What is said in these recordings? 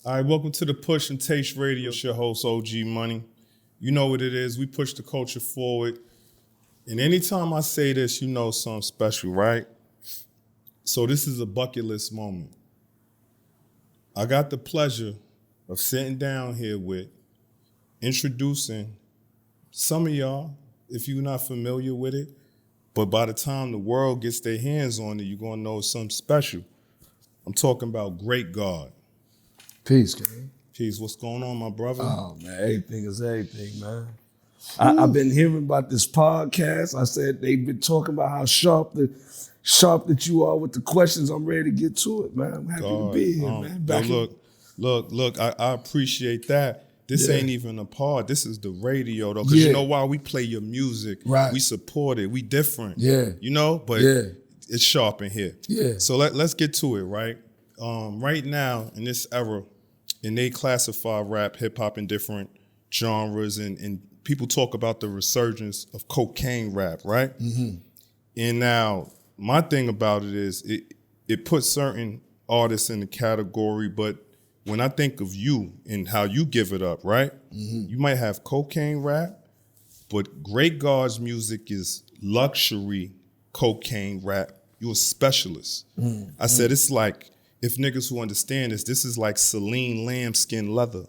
All right, welcome to the Push and Taste Radio. It's your host, Ogee Money. You know what it is. We push the culture forward. And anytime I say this, you know something special, right? So this is a bucket list moment. I got the pleasure of sitting down here with introducing some of y'all, if you're not familiar with it, but by the time the world gets their hands on it, you're going to know it's something special. I'm talking about GREA8GAWD. Peace, gang. Peace. What's going on, my brother? Oh, man, everything is everything, man. I've been hearing about this podcast. I said they've been talking about how sharp that you are with the questions. I'm ready to get to it, man. I'm happy to be here, man. Look, I appreciate that. This ain't even a pod. This is the radio, though, because you know why? We play your music. Right. We support it. We different. Yeah. You know? But it's sharp in here. Yeah. So let's get to it, right? Right now, in this era, and they classify rap, hip-hop in different genres, and people talk about the resurgence of cocaine rap, right? Mm-hmm. And now, my thing about it is it puts certain artists in the category, but when I think of you and how you give it up, right? Mm-hmm. You might have cocaine rap, but GREA8GAWD's music is luxury cocaine rap. You're a specialist. Mm-hmm. I said it's like, if niggas who understand this is like Celine lambskin leather.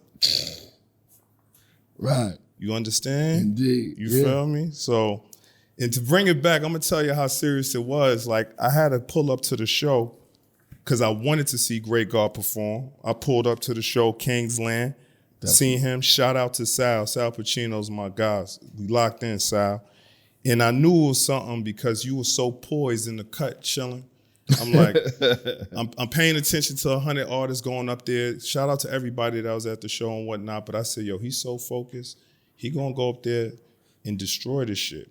Right. You understand? Indeed. You feel me? So, and to bring it back, I'm gonna tell you how serious it was. Like, I had to pull up to the show because I wanted to see GREA8GAWD perform. I pulled up to the show, Kingsland, seen him. Shout out to Sal. Sal Pacino's my guys. We locked in, Sal. And I knew it was something because you were so poised in the cut, chilling. I'm like, I'm paying attention to 100 artists going up there. Shout out to everybody that was at the show and whatnot. But I said, yo, he's so focused. He gonna go up there and destroy this shit.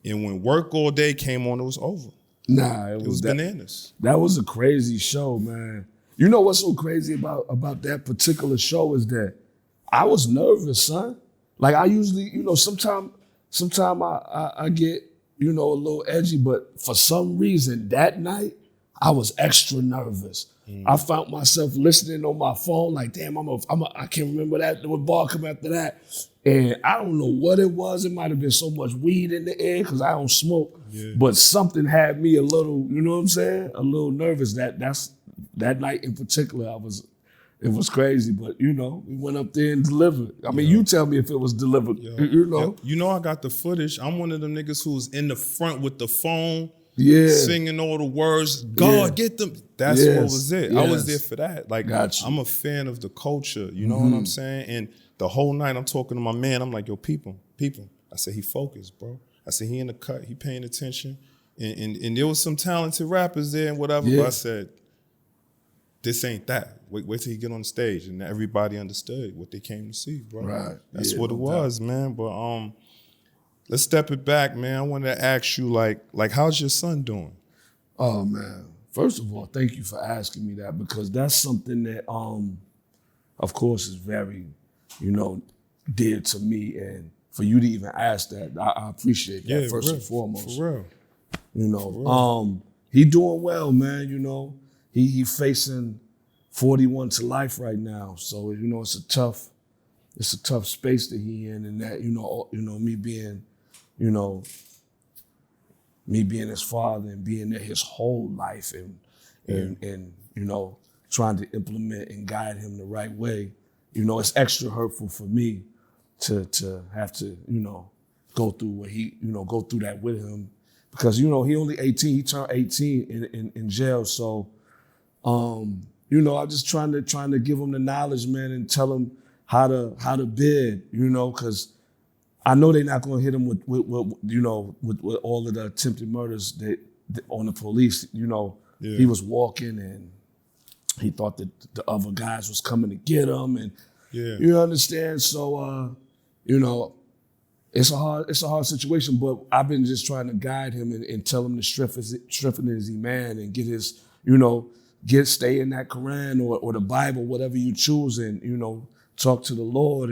And when Work All Day came on, it was over. Nah, it was bananas. That was a crazy show, man. You know what's so crazy about that particular show is that I was nervous, son. Like I usually, sometime I get, a little edgy, but for some reason that night, I was extra nervous. I found myself listening on my phone, like, damn, I can't remember that. What bar come after that? And I don't know what it was. It might have been so much weed in the air because I don't smoke. Yeah. But something had me a little, you know what I'm saying? A little nervous. That night in particular, it was crazy. But, we went up there and delivered. I mean, you tell me if it was delivered, You know I got the footage. I'm one of them niggas who's in the front with the phone. Yeah, singing all the words. God, get them. That's what was it. I was there for that. Like, I'm a fan of the culture. You know what I'm saying? And the whole night I'm talking to my man. I'm like, yo, people. I said, he focused, bro. I said, he in the cut. He paying attention. And there was some talented rappers there and whatever. But I said, this ain't that. Wait till he get on the stage. And everybody understood what they came to see, bro. Right. That's what it was, man. But let's step it back, man. I wanted to ask you, like, how's your son doing? Oh, man. First of all, thank you for asking me that because that's something that, of course, is very, dear to me. And for you to even ask that, I appreciate that first and foremost. For real. He doing well, man. He facing 41 to life right now. So, it's a tough space that he in, and that, me being his father and being there his whole life and trying to implement and guide him the right way, it's extra hurtful for me to have to, go through what go through that with him because, he only 18, he turned 18 in jail. So, I'm just trying to give him the knowledge, man, and tell him how to bid, because I know they're not going to hit him with all of the attempted murders that on the police. He was walking and he thought that the other guys was coming to get him, and you understand. So it's a hard situation. But I've been just trying to guide him and tell him to strengthen his iman and get his stay in that Quran or the Bible, whatever you choose, and talk to the Lord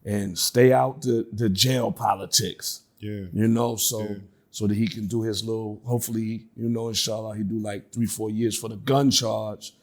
and stay out the jail politics. So that he can do his little, hopefully, inshallah, he do like 3-4 years for the gun charge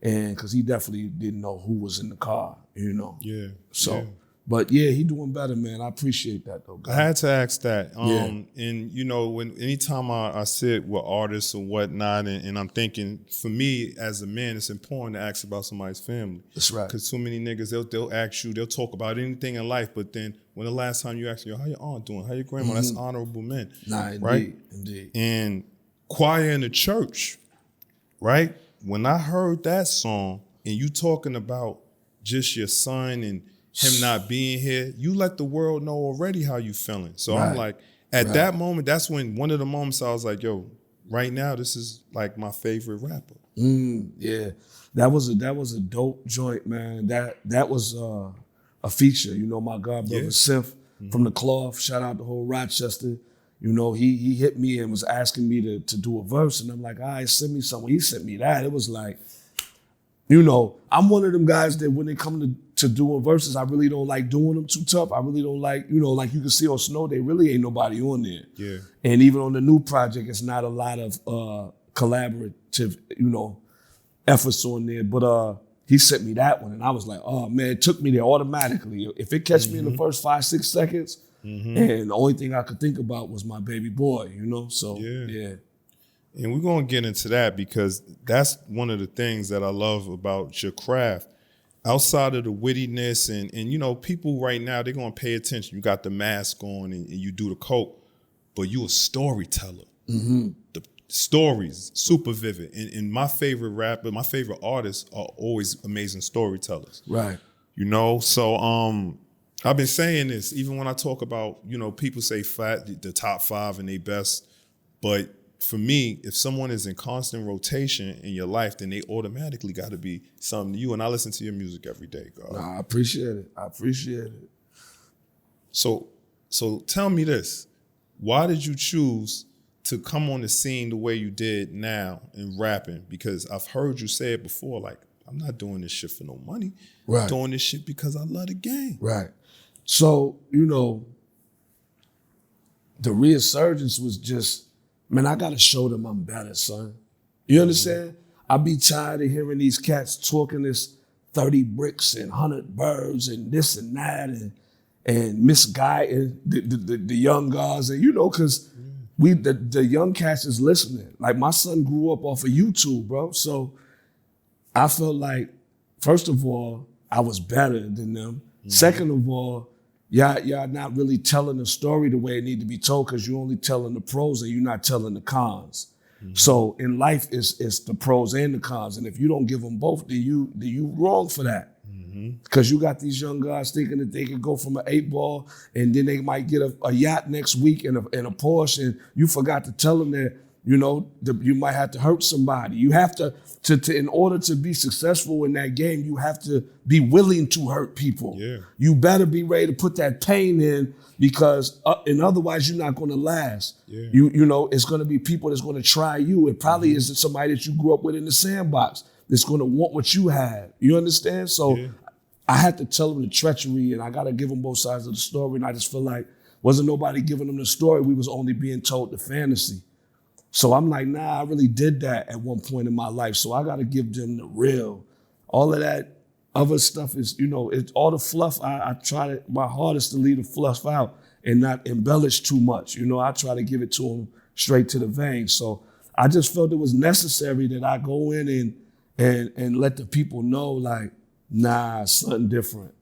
and because he definitely didn't know who was in the car, you know. Yeah. So. Yeah. But yeah, he doing better, man. I appreciate that though. God. I had to ask that. And you know, anytime I sit with artists or whatnot, and I'm thinking, for me as a man, it's important to ask about somebody's family. That's right. Because too many niggas, they'll ask you, they'll talk about anything in life, but then when the last time you ask, yo, how your aunt doing? How your grandma? That's honorable men. Nah, indeed, right? Indeed. And choir in the church, right? When I heard that song and you talking about just your son and him not being here, you let the world know already how you feeling. So I'm like, at that moment, that's when one of the moments I was like, yo, right now, this is like my favorite rapper. Yeah, that was a dope joint, man. That was a feature. You know, my god brother Sif from the Cloth. Shout out to whole Rochester. You know, he hit me and was asking me to do a verse, and I'm like, all right, send me something. He sent me that. It was like, you know, I'm one of them guys that when they come to doing verses, I really don't like doing them too tough. I really don't like, you know, like you can see on Snow Day, really ain't nobody on there. Yeah. And even on the new project, it's not a lot of collaborative, you know, efforts on there. But he sent me that one, and I was like, oh man, it took me there automatically. If it catch me in the first 5-6 seconds, and the only thing I could think about was my baby boy, you know. So yeah. And we're gonna get into that because that's one of the things that I love about your craft. Outside of the wittiness and you know, people right now, they're gonna pay attention. You got the mask on and you do the coke, but you a storyteller. The stories, super vivid. And my favorite rapper, my favorite artists are always amazing storytellers. Right. You know, so I've been saying this, even when I talk about, you know, people say the top 5 and they best, but for me, if someone is in constant rotation in your life, then they automatically got to be something to you. And I listen to your music every day, God. Nah, I appreciate it. So tell me this. Why did you choose to come on the scene the way you did now in rapping? Because I've heard you say it before, like, I'm not doing this shit for no money. Right. I'm doing this shit because I love the game. Right. So, you know, the resurgence was just, man, I gotta show them I'm better, son. You understand? I be tired of hearing these cats talking this 30 bricks and 100 birds and this and that and misguiding the young guys, and you know, cause the young cats is listening. Like my son grew up off of YouTube, bro. So I felt like, first of all, I was better than them. Second of all, y'all not really telling the story the way it need to be told because you're only telling the pros and you're not telling the cons. So in life, it's the pros and the cons, and if you don't give them both, then you wrong for that. Because you got these young guys thinking that they can go from an 8-ball and then they might get a yacht next week and a Porsche, and you forgot to tell them that, you know, you might have to hurt somebody. You have to in order to be successful in that game, you have to be willing to hurt people. Yeah. You better be ready to put that pain in because, and otherwise you're not going to last. Yeah. You know, it's going to be people that's going to try you. It probably isn't somebody that you grew up with in the sandbox that's going to want what you had. You understand? So I had to tell them the treachery, and I got to give them both sides of the story. And I just feel like wasn't nobody giving them the story. We was only being told the fantasy. So I'm like, nah, I really did that at one point in my life. So I got to give them the real. All of that other stuff is, you know, it's all the fluff. I try my hardest to leave the fluff out and not embellish too much. You know, I try to give it to them straight to the vein. So I just felt it was necessary that I go in and let the people know, like, nah, something different.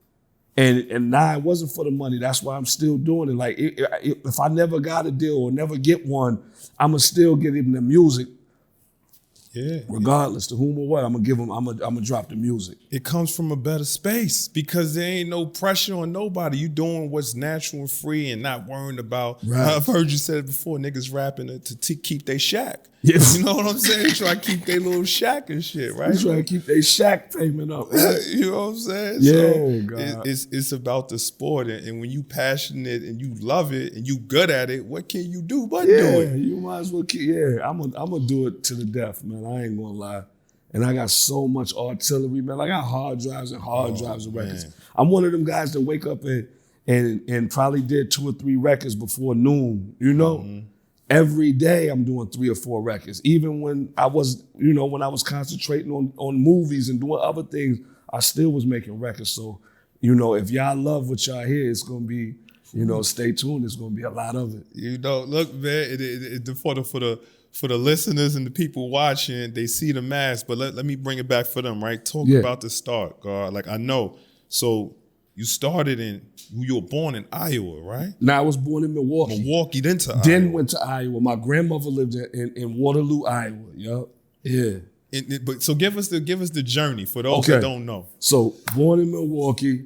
And nah, it wasn't for the money. That's why I'm still doing it. Like, if I never got a deal or never get one, I'ma still give him the music. Yeah. Regardless to whom or what, I'm gonna give him. I'm gonna drop the music. It comes from a better space because there ain't no pressure on nobody. You doing what's natural and free and not worrying about. Right. I've heard you said it before. Niggas rapping to keep their shack. Yeah. You know what I'm saying? Try to keep their little shack and shit, right? Try to keep their shack payment up. Right? You know what I'm saying? Yeah, so God. It's about the sport, and when you passionate and you love it and you good at it, what can you do but do it? You might as well keep. Yeah, I'm gonna do it to the death, man. I ain't gonna lie. And I got so much artillery, man. I got hard drives and drives of records. Man. I'm one of them guys that wake up and probably did 2 or 3 records before noon, you know? every day I'm doing 3 or 4 records. Even when I was, when I was concentrating on movies and doing other things, I still was making records. So, if y'all love what y'all hear, it's gonna be, stay tuned. It's gonna be a lot of it. Look, man, for the listeners and the people watching, they see the mask, but let me bring it back for them, right? Talk about the start, God. Like, I know. So you were born in Iowa, right? No, I was born in Milwaukee. Milwaukee, then to Iowa. Then went to Iowa. My grandmother lived in Waterloo, Iowa. Yup. Yeah. So give us the journey for those that don't know. So born in Milwaukee,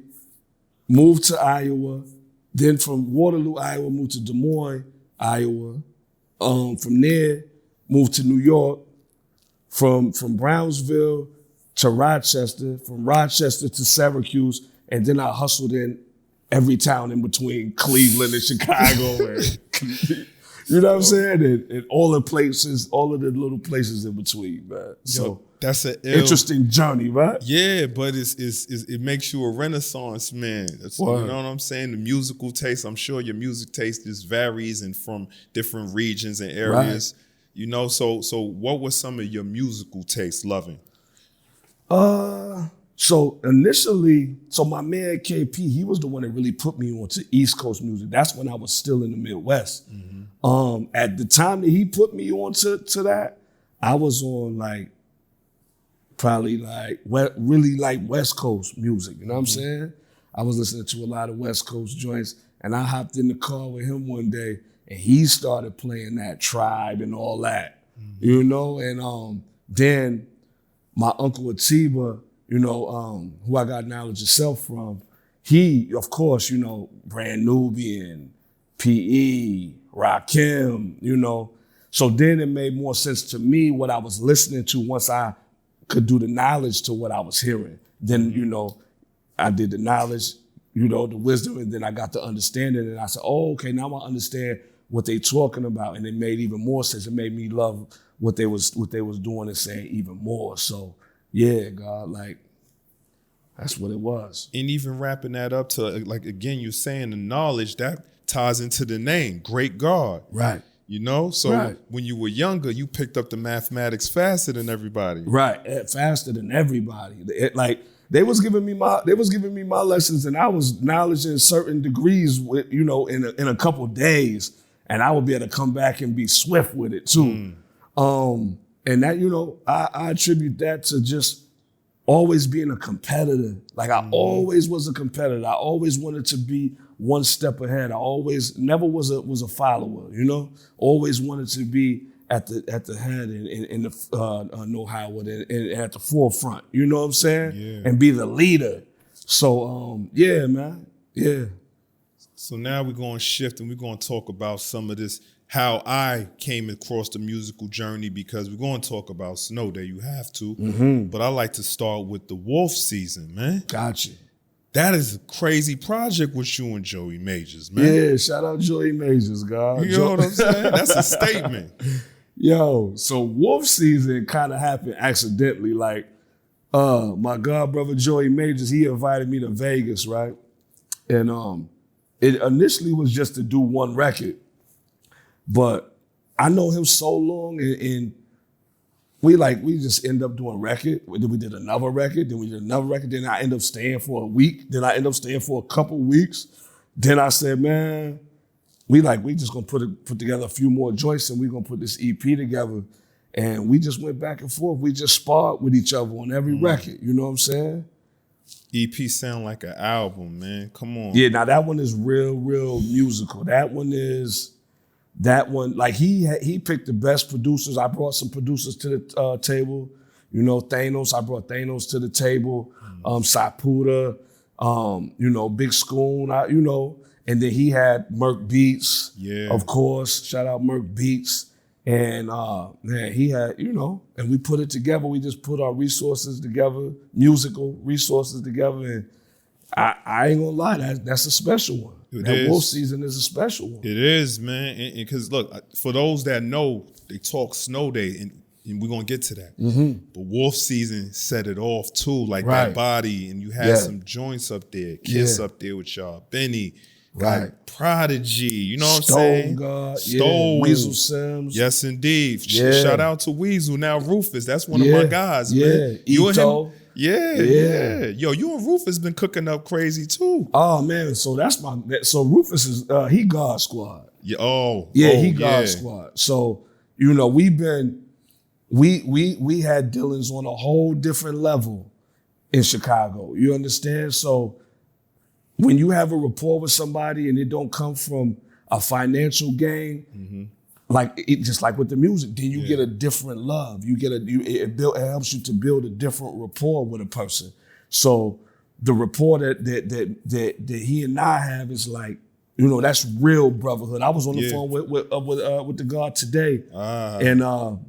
moved to Iowa. Then from Waterloo, Iowa, moved to Des Moines, Iowa. From there, moved to New York. From Brownsville to Rochester. From Rochester to Syracuse. And then I hustled in every town in between Cleveland and Chicago. And, you know what I'm saying? And all the places, all of the little places in between, man. So that's an interesting journey, right? Yeah, but it makes you a renaissance man. You know what I'm saying? The musical taste, I'm sure your music taste just varies and from different regions and areas. Right. So what was some of your musical tastes loving? So initially, my man KP, he was the one that really put me onto East Coast music. That's when I was still in the Midwest. Mm-hmm. At the time that he put me onto that, I was on probably really West Coast music. You know what I'm saying? I was listening to a lot of West Coast joints, and I hopped in the car with him one day, and he started playing that Tribe and all that, and then my uncle Atiba, who I got Knowledge of Self from, he, of course, Brand Nubian, PE, Rakim, So then it made more sense to me what I was listening to once I could do the knowledge to what I was hearing. Then, I did the knowledge, the wisdom, and then I got the understanding, and I said, oh, okay, now I understand what they talking about, and it made even more sense. It made me love what they was doing and saying even more. So, yeah, God, that's what it was. And even wrapping that up to, again, you're saying the knowledge, that ties into the name, GREA8GAWD. Right. So when you were younger, you picked up the mathematics faster than everybody. Right, faster than everybody. They was giving me my lessons, and I was knowledge in certain degrees, in a couple days, and I would be able to come back and be swift with it too. And that, I attribute that to just always being a competitor. I always was a competitor. I always wanted to be one step ahead. I always never was a follower, always wanted to be at the head and in the know-how and at the forefront, you know what I'm saying? Yeah. And be the leader. So yeah, man. Yeah. So now we're going to shift and we're going to talk about some of this, how I came across the musical journey, because we're going to talk about Snow Day. You have to. Mm-hmm. But I like to start with the Wolf season, man. Gotcha. That is a crazy project with you and Joey Majors, man. Yeah, shout out Joey Majors, God. You know what I'm saying? That's a statement. Yo, so Wolf season kind of happened accidentally. My god brother Joey Majors, he invited me to Vegas, right? And it initially was just to do one record. But I know him so long, and we just end up doing a record. Then we did another record. Then we did another record. Then I end up staying for a week. Then I end up staying for a couple weeks. Then I said, man, we just gonna put together a few more joints, and we gonna put this EP together. And we just went back and forth. We just sparred with each other on every record. You know what I'm saying? EP sound like an album, man. Come on. Yeah, now that one is real musical. That one, he picked the best producers. I brought some producers to the table. Thanos, I brought Thanos to the table. Sapuda, Big Schoon, and then he had Merc Beats, of course. Shout out Merc Beats. And man, he had, and we put it together. We just put our resources together, musical resources together. And I ain't gonna lie, that's a special one. That Wolf season is a special one. It is, man. Because look, for those that know, they talk Snow Day, and we're gonna get to that. Mm-hmm. But Wolf season set it off too, that body, and you had some joints up there, Kiss up there with y'all, Benny, Got Prodigy, you know what I'm saying? God, Stone. Weasel Sims. Yes, indeed. Shout out to Weasel. Now Rufus, that's one of my guys, man. You and him. Yeah. Yo, you and Rufus been cooking up crazy too. Oh man, so Rufus is he God Squad. Yeah. He God Squad. So, you know, we had Dillons on a whole different level in Chicago. You understand? So when you have a rapport with somebody and it don't come from a financial gain, just like with the music, then you get a different love. It helps you to build a different rapport with a person. So the rapport that he and I have is like, you know, that's real brotherhood. I was on the phone with the God today, and man,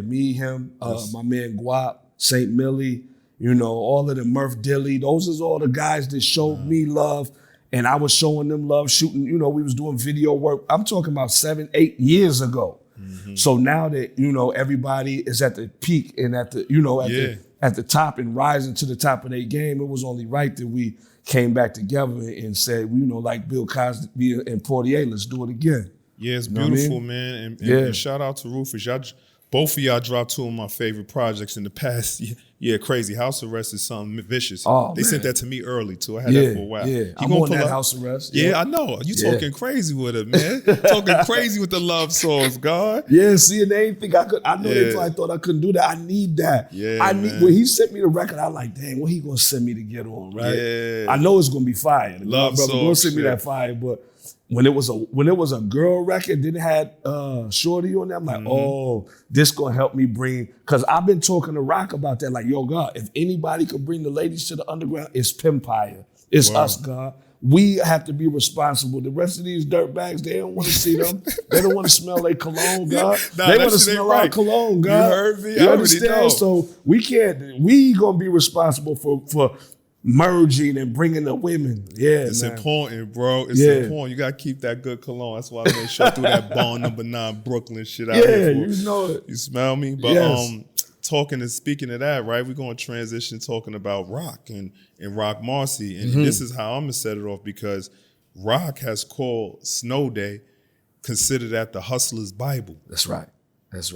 me, him, my man G.O.A.T, St. Millie, you know, all of the Murph Dilly. Those is all the guys that showed me love. And I was showing them love, shooting, you know, we was doing video work. I'm talking about 7-8 years ago. So now that, you know, everybody is at the peak and at the, you know, at the top and rising to the top of their game, it was only right that we came back together and said, you know, like Bill Cosby and Portier, let's do it again. Yeah, it's beautiful, man. And shout out to Rufus. Both of y'all dropped two of my favorite projects in the past. Yeah, crazy. House Arrest is something vicious. They sent that to me early, too. I had that for a while. Yeah, I'm on that House Arrest. Yeah, I know. You talking crazy with it, man. Talking crazy with the love songs, God. Yeah, see, and they ain't think I could. I know they probably thought I couldn't do that. I need that. Yeah, when he sent me the record, I like, dang, what he gonna send me to get on, right? Yeah. I know it's gonna be fire. Love brother, songs. Gonna send me that fire, but when it was a girl record, then it had Shorty on there. I'm like, oh, this gonna help me bring, because I've been talking to Roc about that. Like, yo, God, if anybody could bring the ladies to the underground, it's Pimpire. It's us, God. We have to be responsible. The rest of these dirt bags, they don't want to see them. They don't want to smell their cologne, God. They want to smell our cologne, God. You heard me? You understand? So we gonna be responsible for merging and bringing the women. Yeah, it's important, bro. It's important. You gotta keep that good cologne. That's why I made sure I threw that Bond No. 9 Brooklyn shit out here. Yeah, you know it. You smell me? But speaking of that, right? We're gonna transition talking about Roc and Roc Marci. And this is how I'm gonna set it off, because Roc has called Snow Day, considered that the hustler's Bible. That's right. That's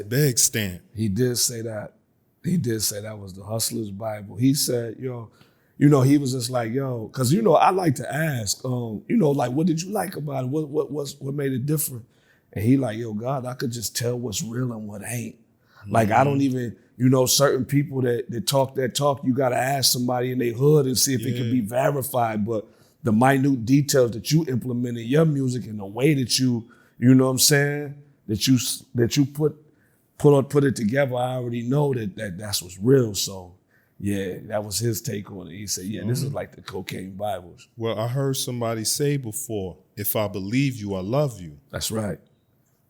big stamp. He did say that. He did say that was the hustler's Bible. He said, yo, you know, he was just like, yo, because, you know, I like to ask, you know, like, what did you like about it? What made it different? And he like, yo, God, I could just tell what's real and what ain't. Like, I don't even, you know, certain people that talk, you got to ask somebody in their hood and see if it can be verified. But the minute details that you implement in your music and the way that you know what I'm saying, that you put it together, I already know that's what's real. So yeah, that was his take on it. He said, yeah, this is like the cocaine Bibles. Well, I heard somebody say before, if I believe you, I love you. That's right.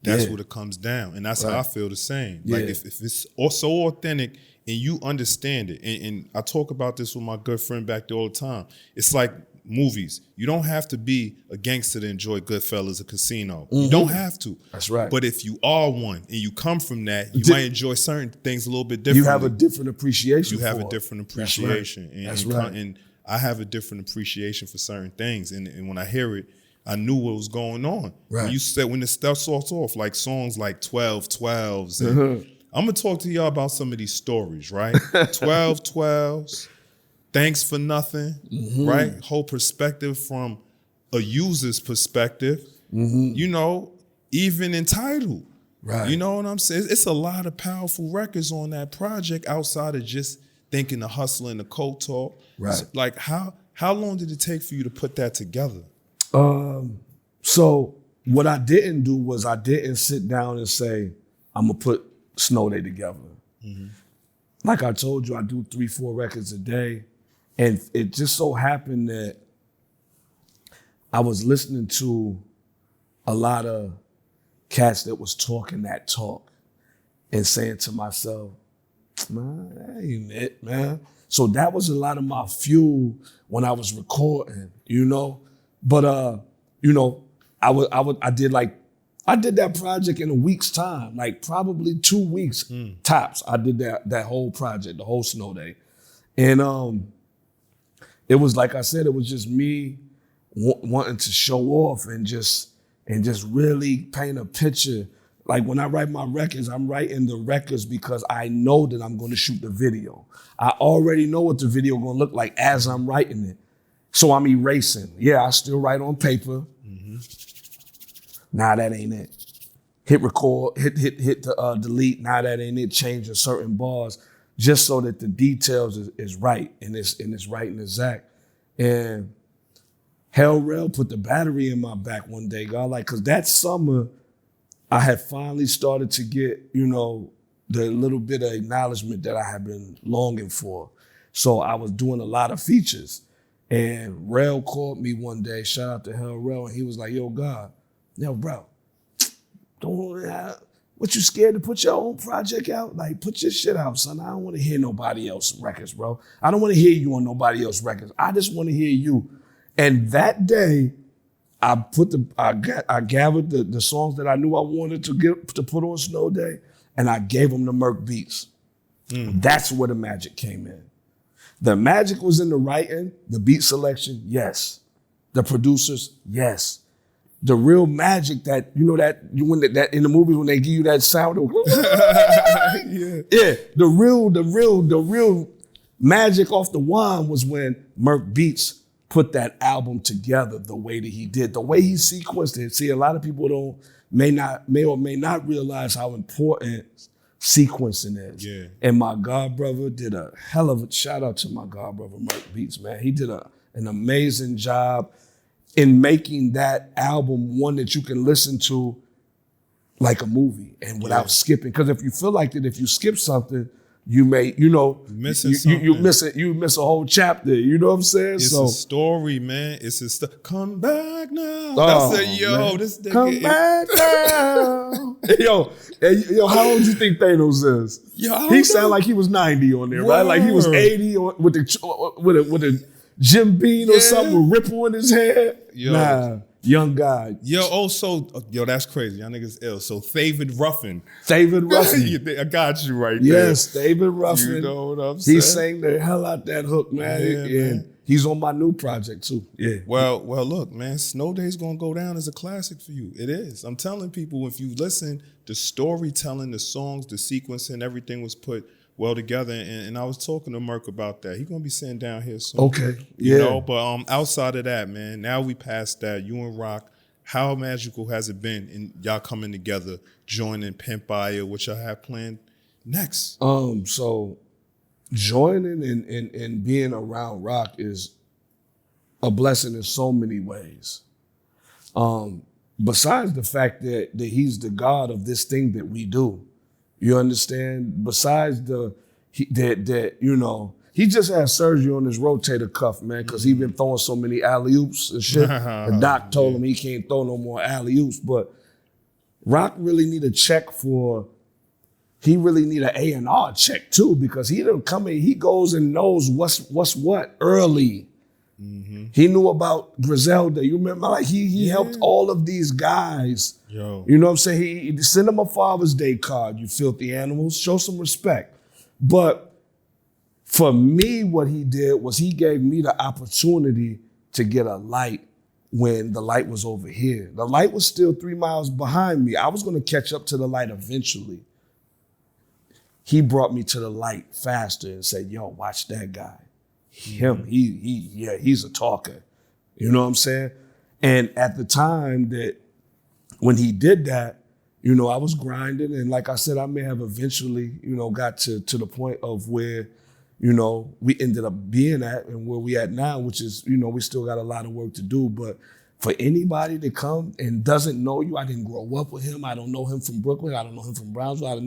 That's what it comes down. And that's how I feel the same. Like if it's so authentic and you understand it, and I talk about this with my good friend back there all the time. It's like movies. You don't have to be a gangster to enjoy Goodfellas or Casino. You don't have to. That's right. But if you are one and you come from that, you might enjoy certain things a little bit differently. You have a different appreciation. You have a different appreciation. That's right. And I have a different appreciation for certain things. And when I hear it, I knew what was going on. Right. When the stuff starts off, like songs like 12-12s. And I'm going to talk to y'all about some of these stories, right? 12-12s. Thanks for Nothing, right? Whole perspective from a user's perspective, you know, even entitled. Right. You know what I'm saying? It's a lot of powerful records on that project outside of just thinking the hustle and the coke talk. Right. So, like, how long did it take for you to put that together? So what I didn't do was I didn't sit down and say, I'm going to put Snow Day together. Like I told you, I do 3-4 records a day. And it just so happened that I was listening to a lot of cats that was talking that talk and saying to myself, man, that ain't it, man. So that was a lot of my fuel when I was recording, you know. But you know, I did that project in a week's time, like probably 2 weeks tops. I did that whole project, the whole Snow Day. And it was, like I said, it was just me wanting to show off and just really paint a picture. Like when I write my records, I'm writing the records because I know that I'm going to shoot the video. I already know what the video going to look like as I'm writing it. So I'm erasing. Yeah, I still write on paper. Mm-hmm. Nah, that ain't it. Hit record, hit the delete. Nah, that ain't it. Changing certain bars just so that the details is right and it's right and exact. And Hell Rail put the battery in my back one day, God. Like, cause that summer, I had finally started to get, the little bit of acknowledgement that I had been longing for. So I was doing a lot of features. And Rail called me one day, shout out to Hell Rail, and he was like, yo, God, bro, what you scared to put your own project out? Like, put your shit out, son. I don't want to hear nobody else's records, bro. I don't want to hear you on nobody else's records. I just want to hear you. And that day, I gathered the songs that I knew I wanted to put on Snow Day, and I gave them to Merc Beats. That's where the magic came in. The magic was in the writing, the beat selection, yes. The producers, yes. The real magic that that in the movies when they give you that sound, yeah. The real magic off the wand was when Merc Beats put that album together the way that he did, the way he sequenced it. See, a lot of people may or may not realize how important sequencing is. Yeah. And my god brother did a hell of a shout out to my god brother Merc Beats, man. He did an amazing job in making that album one that you can listen to like a movie and without skipping. Because if you feel like that, if you skip something, you may, missing something. You miss a whole chapter. You know what I'm saying? It's a story, man. It's a come back now. Oh, I said, man. This nigga come back now. yo, how old do you think Thanos is? He sound like he was 90 on there, right? Like he was 80 with a Jim Beam or something with ripple in his head. Nah. Young guy. That's crazy. Y'all niggas ill. So David Ruffin. David Ruffin. I got you right there. Yes, David Ruffin. You know what I'm saying? He sang the hell out that hook, man. And he's on my new project too. Yeah. Well, look, man, Snow Day's gonna go down as a classic for you. It is. I'm telling people, if you listen, the storytelling, the songs, the sequencing, everything was put well together, and I was talking to Merc about that. He's gonna be sitting down here soon. Okay, yeah. But outside of that, man, now we past that. You and Roc, how magical has it been in y'all coming together, joining Pimp Aya, which y'all have planned next? So joining and being around Roc is a blessing in so many ways. Besides the fact that he's the God of this thing that we do. You understand? Besides he just had surgery on his rotator cuff, man, because he's been throwing so many alley-oops and shit. The doc told him he can't throw no more alley-oops. But Roc really need a check he really need an A&R check too, because he didn't come in, he goes and knows what's what early. Mm-hmm. He knew about Griselda. You remember, like he helped all of these guys. Yo. You know what I'm saying? He sent them a Father's Day card, you filthy animals. Show some respect. But for me, what he did was he gave me the opportunity to get a light when the light was over here. The light was still 3 miles behind me. I was going to catch up to the light eventually. He brought me to the light faster and said, yo, watch that guy. Him, he's a talker. You know what I'm saying? And at the time that when he did that, I was grinding. And like I said, I may have eventually, got to the point of where, we ended up being at and where we at now, which is, we still got a lot of work to do. But for anybody to come and doesn't know you, I didn't grow up with him. I don't know him from Brooklyn. I don't know him from Brownsville. I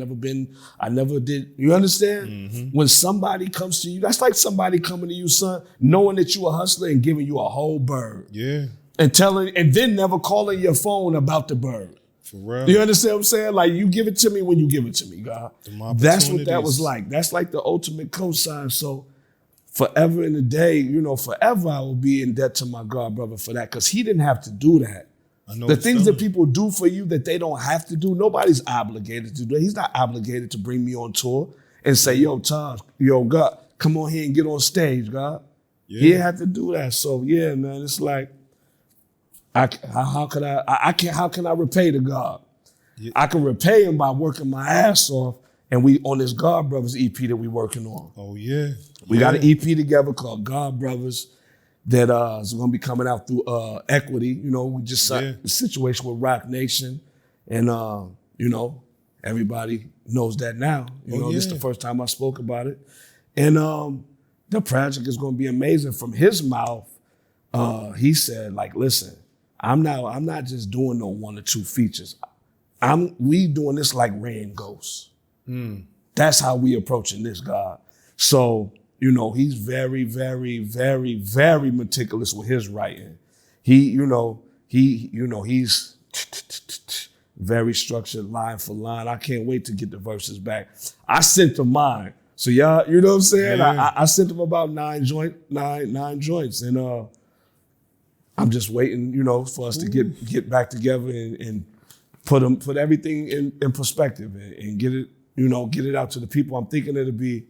never did. You understand? Mm-hmm. When somebody comes to you, that's like somebody coming to you, son, knowing that you a hustler and giving you a whole bird. Yeah. And then never calling your phone about the bird. For real. You understand what I'm saying? Like, you give it to me when you give it to me, God. That's what that was like. That's like the ultimate cosign. So forever in the day, forever I will be in debt to my God brother for that, because he didn't have to do that. The things that people do for you that they don't have to do, nobody's obligated to do that. He's not obligated to bring me on tour and say, yo, Taj, yo, God, come on here and get on stage, God. Yeah. He didn't have to do that. So, yeah, man, it's like how can I repay the God? Yeah. I can repay him by working my ass off, and we on this God Brothers EP that we working on. Oh yeah. We got an EP together called God Brothers that is gonna be coming out through Equity. You know, we just signed the situation with Roc Nation, and you know, everybody knows that now. You know, this is the first time I spoke about it. And the project is gonna be amazing. From his mouth, he said, like, listen, I'm not just doing no 1 or 2 features. We doing this like Rain Ghost. That's how we approaching this, God. So, you know, he's very, very, very, very meticulous with his writing. He's very structured line for line. I can't wait to get the verses back. I sent him mine. So y'all, you know what I'm saying? Yeah. I sent him about 9 joints. And I'm just waiting, you know, for us to get back together and put everything in perspective and get it, you know, get it out to the people. I'm thinking it'll be,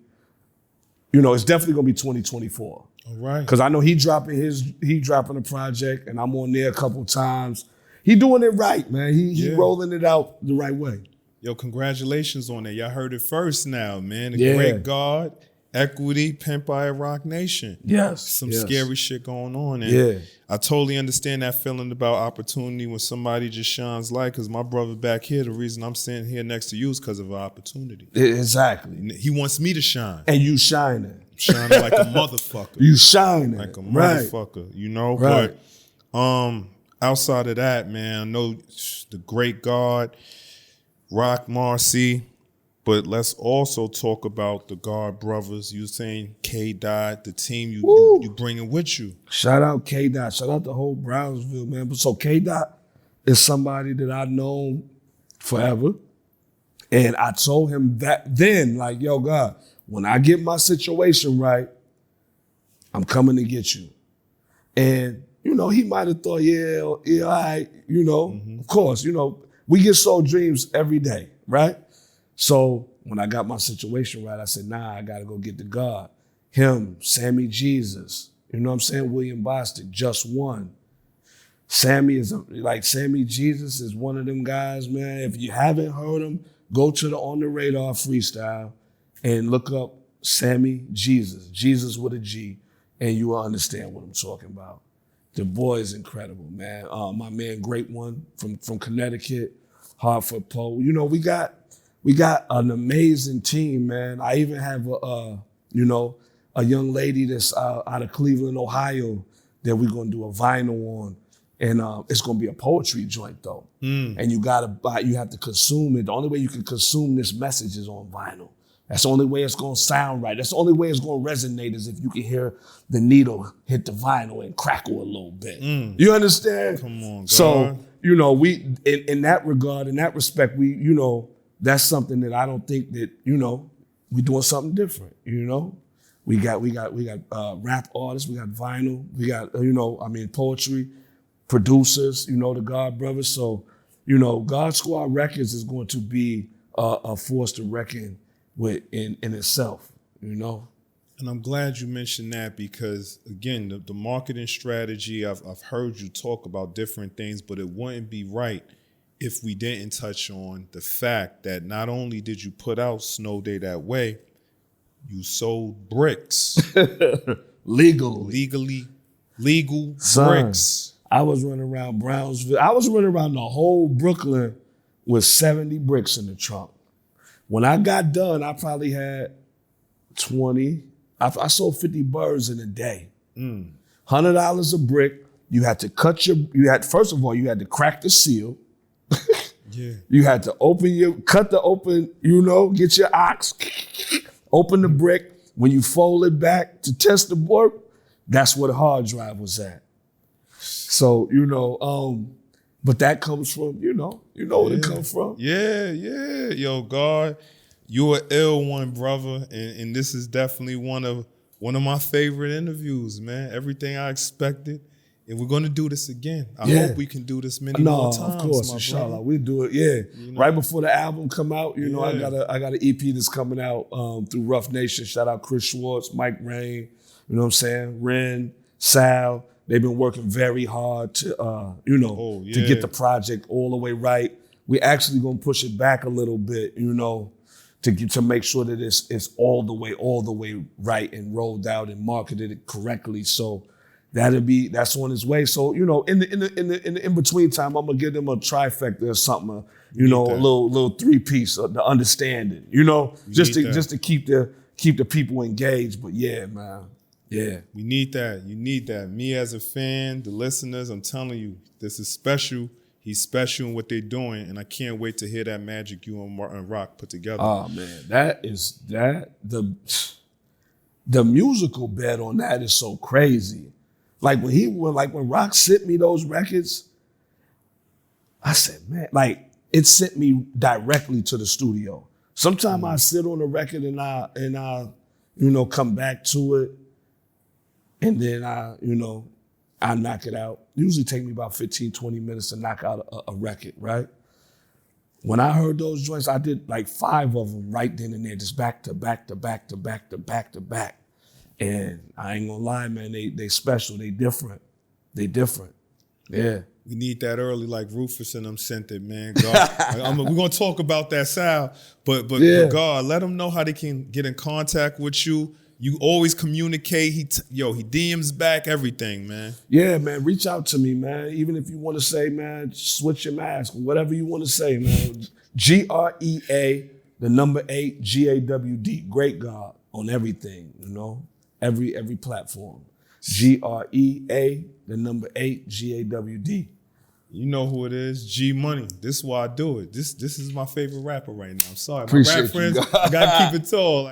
you know, it's definitely gonna be 2024. All right. Because I know he dropping a project, and I'm on there a couple times. He doing it right, man. He rolling it out the right way. Yo, congratulations on that. Y'all heard it first now, man. The Great God, Equity, Pimp by Roc Nation. Yes. Some scary shit going on. And I totally understand that feeling about opportunity when somebody just shines light. Because my brother back here, the reason I'm sitting here next to you is because of an opportunity. Exactly. He wants me to shine. And you shining. Shining like a motherfucker. You shining. Like a motherfucker, you know? Right. But outside of that, man, I know the Great God, Roc Marci, but let's also talk about the God Brothers. You saying K-Dot, the team you bringing with you. Shout out K-Dot. Shout out the whole Brownsville, man. So K-Dot is somebody that I've known forever. And I told him that then, like, yo, God, when I get my situation right, I'm coming to get you. And, you know, he might have thought, yeah, all right, you know, of course, you know, we get sold dreams every day, right? So when I got my situation right, I said, nah, I got to go get the God. Him, Sammy Jesus, you know what I'm saying? William Bostic, Just One. Sammy Jesus is one of them guys, man. If you haven't heard him, go to the On the Radar freestyle and look up Sammy Jesus, Jesus with a G, and you will understand what I'm talking about. The boy is incredible, man. My man, Great One from Connecticut, Hartford Poe. You know, we got an amazing team, man. I even have a young lady that's out of Cleveland, Ohio, that we're gonna do a vinyl on, and it's gonna be a poetry joint though. And you have to consume it. The only way you can consume this message is on vinyl. That's the only way it's gonna sound right. That's the only way it's gonna resonate is if you can hear the needle hit the vinyl and crackle a little bit. You understand? Come on, God. So, you know, we in that regard, in that respect, we, you know, that's something that I don't think that, you know, we're doing something different, you know? We got rap artists, we got vinyl, we got, poetry, producers, you know, the God Brothers. So, you know, God Squad Records is going to be a force to reckon with in itself, you know? And I'm glad you mentioned that because, again, the marketing strategy, I've heard you talk about different things, but it wouldn't be right if we didn't touch on the fact that not only did you put out Snow Day That Way, you sold bricks. Legal bricks. I was running around Brownsville. I was running around the whole Brooklyn with 70 bricks in the trunk. When I got done, I probably had 20. I sold 50 birds in a day. $100 a brick. You had to first of all, you had to crack the seal. You had to get your ox, open the brick. When you fold it back to test the work, that's where the hard drive was at. So, you know, but that comes from, you know where it comes from. Yeah. Yo, God, you an ill one, brother. And this is definitely one of my favorite interviews, man. Everything I expected. And we're going to do this again. I hope we can do this many more times. Of course, inshallah. We'll do it, You know? Right before the album come out, you know, I got an EP that's coming out through Rough Nation. Shout out Chris Schwartz, Mike Rain, you know what I'm saying? Ren, Sal, They've been working very hard to, to get the project all the way right. We actually gonna push it back a little bit, to make sure that it's all the way right and rolled out and marketed correctly. So that's on its way. So in the in between time, I'm gonna give them a trifecta or something, a little 3-piece, the understanding, just to keep the people engaged. But yeah, man. Yeah. We need that. You need that. Me as a fan, the listeners, I'm telling you, this is special. He's special in what they're doing, and I can't wait to hear that magic you and Roc put together. Oh man, the musical bed on that is so crazy. Like when Roc sent me those records, I said, man, like it sent me directly to the studio. Sometimes I sit on the record and I come back to it. And then I knock it out. Usually take me about 15, 20 minutes to knock out a record, right? When I heard those joints, I did like 5 of them right then and there, just back to back to back to back to back to back. And I ain't gonna lie, man, they special, they different. Yeah. We need that early, like Rufus and them sent it, man. God, we're gonna talk about that sound, but God, let them know how they can get in contact with you. You always communicate. He DMs back, everything, man. Yeah, man. Reach out to me, man. Even if you want to say, man, switch your mask, whatever you want to say, man. GREA, the number 8, GAWD, Great God on everything, every platform. GREA, the number 8, GAWD. You know who it is, G Money. This is why I do it. This is my favorite rapper right now. I'm sorry, Appreciate my rap friends, I gotta keep it tall.